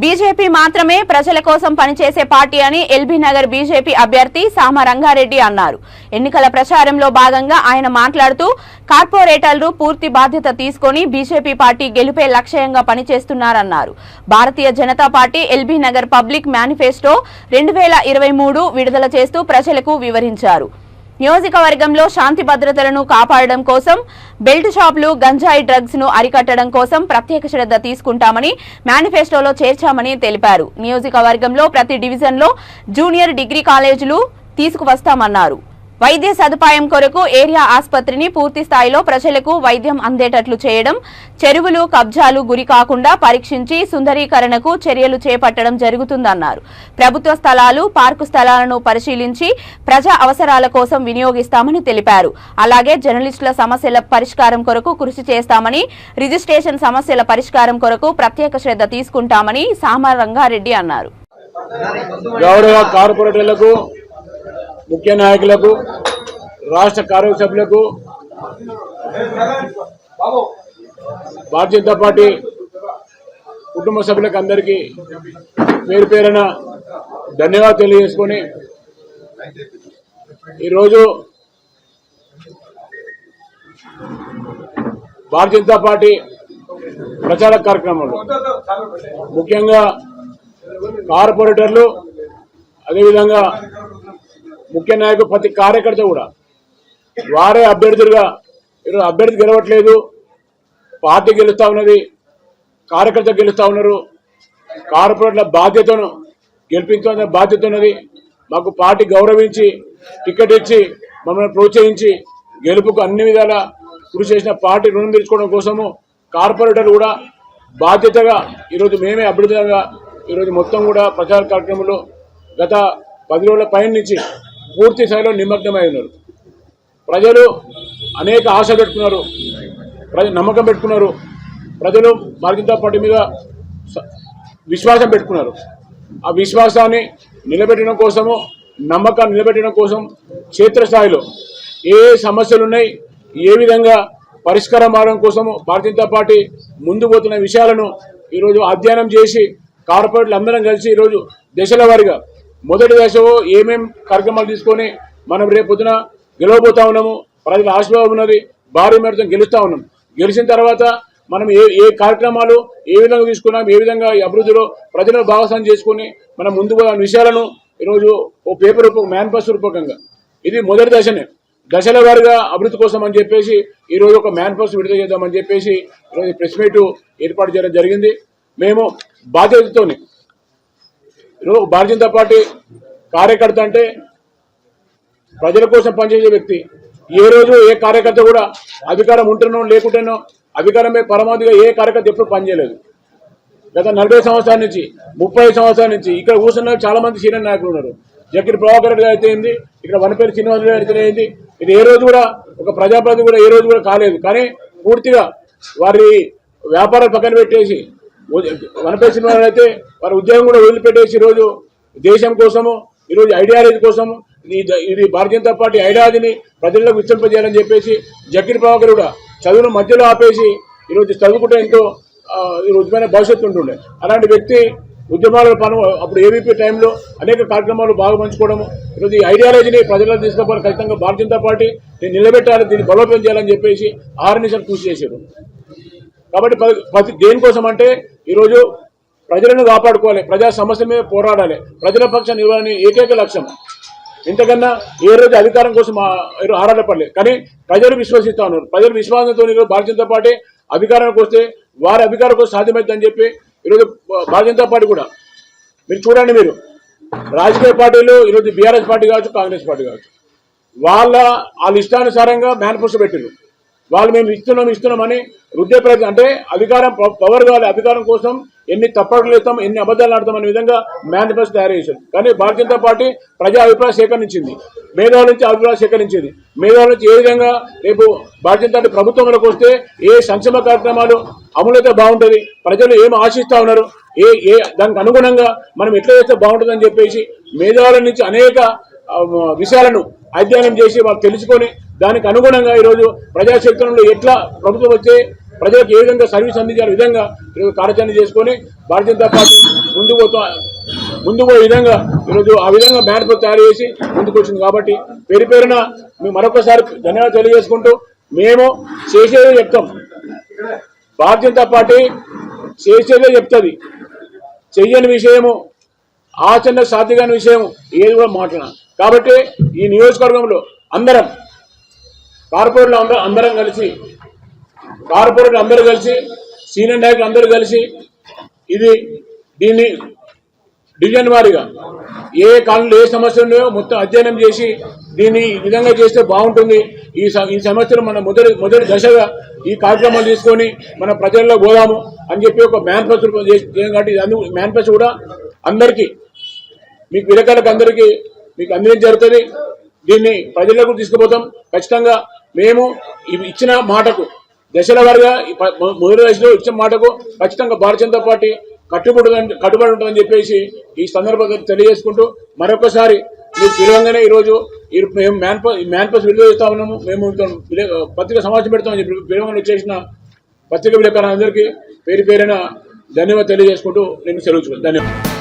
BJP మాత్రమే ప్రజల కోసం పనిచేసే పార్టీ అని ఎల్బీ నగర్ బీజేపీ అభ్యర్థి సామ రంగారెడ్డి అన్నారు. ఎన్నికల ప్రచారంలో భాగంగా ఆయన మాట్లాడుతూ కార్పొరేటర్లు పూర్తి బాధ్యత తీసుకొని బీజేపీ పార్టీ గెలుపే లక్ష్యంగా పనిచేస్తున్నారన్నారు. Bharatiya Janata Party LB Nagar public manifesto 2023 విడుదల చేస్తూ ప్రజలకు వివరించారు. నియోజకవర్గంలో శాంతి భద్రతలను కాపాడడం కోసం బెల్ట్ షాపులు, గంజాయి డ్రగ్స్ ను అరికట్టడం కోసం ప్రత్యేక శ్రద్ధ తీసుకుంటామని మేనిఫెస్టోలో చేర్చామని తెలిపారు. నియోజకవర్గంలో ప్రతి డివిజన్లో జూనియర్ డిగ్రీ కాలేజీలు తీసుకువస్తామన్నారు. వైద్య సదుపాయం కొరకు ఏరియా ఆసుపత్రిని పూర్తి స్థాయిలో ప్రజలకు వైద్యం అందేటట్లు చేయడం, చెరువులు కబ్జాలు గురి కాకుండా పరీక్షించి సుందరీకరణకు చర్యలు చేపట్టడం జరుగుతుందన్నారు. ప్రభుత్వ స్థలాలు, పార్కు స్థలాలను పరిశీలించి ప్రజా అవసరాల కోసం వినియోగిస్తామని తెలిపారు. అలాగే జర్నలిస్టుల సమస్యల పరిష్కారం కొరకు కృషి చేస్తామని, రిజిస్ట్రేషన్ సమస్యల పరిష్కారం కొరకు ప్రత్యేక శ్రద్ధ తీసుకుంటామని సామ రంగారెడ్డి అన్నారు. ముఖ్య నాయకులకు, రాష్ట్ర కార్యవర్గ సభ్యులకు, భారతీయ జనతా పార్టీ కుటుంబ సభ్యులకు అందరికీ పేరు పేరున ధన్యవాదాలు తెలియజేసుకొని ఈరోజు భారతీయ జనతా పార్టీ ప్రచార కార్యక్రమంలో ముఖ్యంగా కార్పొరేటర్లు, అదేవిధంగా ముఖ్య నాయకులు, ప్రతి కార్యకర్త కూడా వారే అభ్యర్థులుగా ఈరోజు అభ్యర్థి గెలవట్లేదు, పార్టీ గెలుస్తూ ఉన్నది, కార్యకర్త గెలుస్తూ ఉన్నారు. కార్పొరేట్ల బాధ్యతను గెలిపించాలనే బాధ్యత ఉన్నది. మాకు పార్టీ గౌరవించి టికెట్ ఇచ్చి మమ్మల్ని ప్రోత్సహించి గెలుపుకు అన్ని విధాలా కృషి చేసిన పార్టీ రుణం తీర్చుకోవడం కోసము కార్పొరేటర్లు కూడా బాధ్యతగా ఈరోజు మేమే అభ్యర్థులుగా ఈరోజు మొత్తం కూడా ప్రచార కార్యక్రమంలో గత 10 రోజుల పైన నుంచి పూర్తి స్థాయిలో నిమగ్నమై ఉన్నారు. ప్రజలు అనేక ఆశ పెట్టుకున్నారు, నమ్మకం పెట్టుకున్నారు. ప్రజలు భారతీయ జనతా పార్టీ మీద విశ్వాసం పెట్టుకున్నారు. ఆ విశ్వాసాన్ని నిలబెట్టడం కోసము, నమ్మకాన్ని నిలబెట్టడం కోసం క్షేత్రస్థాయిలో ఏ సమస్యలు ఉన్నాయి, ఏ విధంగా పరిష్కారం అవడం కోసము భారతీయ జనతా పార్టీ ముందు పోతున్న విషయాలను ఈరోజు అధ్యయనం చేసి కార్పొరేట్లు అందరం కలిసి ఈరోజు దశల వారీగా మొదటి దశలో ఏమేం కార్యక్రమాలు తీసుకొని మనం రేపు పొద్దున గెలవబోతా ఉన్నాము. ప్రజల ఆశీర్వాదం ఉన్నది, భారీ మేరతో గెలుస్తూ ఉన్నాం. గెలిచిన తర్వాత మనం ఏ కార్యక్రమాలు ఏ విధంగా తీసుకున్నాం, ఏ విధంగా ఈ అభివృద్ధిలో ప్రజలను భాగస్వామ్యం చేసుకుని మనం ముందుకు పోయిన విషయాలను ఈరోజు ఓ పేపర్ మేనిఫెస్టో రూపకంగా ఇది మొదటి దశనే. దశల వారీగా అభివృద్ధి కోసం అని చెప్పేసి ఈరోజు ఒక మేనిఫెస్టో విడుదల చేద్దామని చెప్పేసి ఈరోజు ప్రెస్ మీట్ ఏర్పాటు చేయడం జరిగింది. మేము బాధ్యతతోని భారతీయ జనతా పార్టీ కార్యకర్త అంటే ప్రజల కోసం పనిచేసే వ్యక్తి. ఏ రోజు ఏ కార్యకర్త కూడా అధికారం ఉంటేనో లేకుంటేనో అధికారమే పరమావధిగా ఏ కార్యకర్త ఎప్పుడు పనిచేయలేదు. గత 40 సంవత్సరాల నుంచి 30 సంవత్సరాల నుంచి ఇక్కడ కూర్చున్న చాలా మంది సీనియర్ నాయకులు ఉన్నారు. జక్కిరి ప్రభాకర్ రెడ్డి అయితే ఏంది, ఇక్కడ వనపల్లి శ్రీనివాస రెడ్డి అయితే ఇది ఏ రోజు కూడా ఒక ప్రజాప్రతినిధి కూడా ఏ రోజు కూడా కాలేదు. కానీ పూర్తిగా వారి వ్యాపారాలు పక్కన పెట్టేసి వనపల్లి శ్రీనివాస అయితే వారి ఉద్యోగం కూడా వదిలిపెట్టేసి ఈరోజు దేశం కోసము, ఈరోజు ఐడియాలజీ కోసము, ఇది భారతీయ జనతా పార్టీ ఐడియాలజీని ప్రజలకు విస్తరింపజేయాలని చెప్పేసి జక్కిరి ప్రభాకర్ కూడా చదువును మధ్యలో ఆపేసి ఈరోజు చదువుకుంటే ఎంతో ఉజ్వలమైన భవిష్యత్తు ఉంటుండే. అలాంటి వ్యక్తి ఉద్యమాల పను అప్పుడు ఏవీపీ టైంలో అనేక కార్యక్రమాలు బాగా పంచుకోవడము, ఈరోజు ఈ ఐడియాలజీని ప్రజలకు తీసుకుపోవడం ఖచ్చితంగా భారతీయ జనతా పార్టీ దీన్ని నిలబెట్టాలి, దీన్ని బలోపేతం చేయాలని చెప్పేసి 6 నిమిషాలు కృషి చేశారు. కాబట్టి దేనికోసం అంటే ఈరోజు ప్రజలను కాపాడుకోవాలి, ప్రజా సమస్యల మీద పోరాడాలి, ప్రజల పక్ష నిలవాలని ఏకైక లక్ష్యం. ఇంతకన్నా ఏ రోజు అధికారం కోసం ఆరాటపడలేదు. కానీ ప్రజలు విశ్వసిస్తా ఉన్నారు. ప్రజల విశ్వాసంతో ఈరోజు భారతీయ జనతా పార్టీ అధికారానికి వస్తే వారి అధికారం కోసం సాధ్యమవుతుందని చెప్పి ఈరోజు భారతీయ జనతా పార్టీ కూడా మీరు చూడండి, మీరు రాజకీయ పార్టీలు ఈరోజు బీఆర్ఎస్ పార్టీ కావచ్చు, కాంగ్రెస్ పార్టీ కావచ్చు, వాళ్ళ ఇష్టానుసారంగా మేనిఫెస్టో పెట్టారు. వాళ్ళు మేము ఇస్తున్నామని వృద్ధి ప్రయత్నం అంటే అధికారం పవర్ కావాలి, అధికారం కోసం ఎన్ని తప్పట్లు ఇస్తాం, ఎన్ని అబద్ధాలు ఆడతాం అనే విధంగా మేనిఫెస్టో తయారు చేశారు. కానీ భారతీయ జనతా పార్టీ ప్రజా అభిప్రాయం సేకరించింది, మేధావుల నుంచి అభిప్రాయం సేకరించింది. మేధావుల నుంచి ఏ విధంగా రేపు భారతీయ జనతా పార్టీ ప్రభుత్వంలోకి వస్తే ఏ సంక్షేమ కార్యక్రమాలు అమలైతే బాగుంటుంది, ప్రజలు ఏం ఆశిస్తా ఉన్నారు, దానికి అనుగుణంగా మనం ఎట్లా చేస్తే బాగుంటుందని చెప్పేసి మేధావుల నుంచి అనేక విషయాలను అధ్యయనం చేసి వాళ్ళు తెలుసుకొని దానికి అనుగుణంగా ఈరోజు ప్రజాక్షేత్రంలో ఎట్లా ప్రభుత్వం వచ్చే ప్రజలకు ఏ విధంగా సర్వీస్ అందించాలి విధంగా ఈరోజు కార్యాచరణ చేసుకొని భారతీయ జనతా పార్టీ ముందుకు పోయే విధంగా ఈరోజు ఆ విధంగా మేనిఫెస్టో తయారు చేసి ముందుకు వచ్చింది. కాబట్టి పేరున మేము మరొకసారి ధన్యవాదాలు తెలియజేసుకుంటూ మేము చేసేదే చెప్తాం. భారతీయ జనతా పార్టీ చేసేదే చెప్తుంది. చెయ్యని విషయము ఆచరణ సాధ్యమైన విషయం ఏది కూడా మాట్లాడాం. కాబట్టి ఈ నియోజకవర్గంలో అందరం కార్పొరేట్లు అందరం కలిసి సీనియర్ నాయకులు అందరూ కలిసి దీన్ని డివిజన్ వారీగా ఏ కాలంలో ఏ సమస్యలు ఉన్నాయో మొత్తం అధ్యయనం చేసి దీన్ని ఈ విధంగా చేస్తే బాగుంటుంది. ఈ సమస్యలు మన మొదటి దశగా ఈ కార్యక్రమాలు తీసుకొని మన ప్రజల్లో పోదాము అని చెప్పి ఒక మేనిఫెస్టో చేయం. కాబట్టి మేనిఫెస్టో కూడా అందరికీ మీకు విలేకరులకు అందరికీ మీకు అందించడం జరుగుతుంది. దీన్ని ప్రజలకు తీసుకుపోతాం. ఖచ్చితంగా మేము ఇచ్చిన మాటకు దశల వారిగా మొదటి దశలో ఇచ్చిన మాటకు ఖచ్చితంగా భారతీయ జనతా పార్టీ కట్టుబడి ఉంటుందని చెప్పేసి ఈ సందర్భంగా తెలియజేసుకుంటూ మరొకసారి మీరు పిలవంగానే ఈరోజు మేము మేనిఫెస్టో విడుదల చేస్తా ఉన్నాము. మేము పత్రిక సమావేశం పెడతామని చెప్పి పిలవంగానే వచ్చేసిన పత్రిక విలేకరులందరికీ పేరున ధన్యవాదాలు తెలియజేసుకుంటూ నేను సెలవు. ధన్యవాదాలు.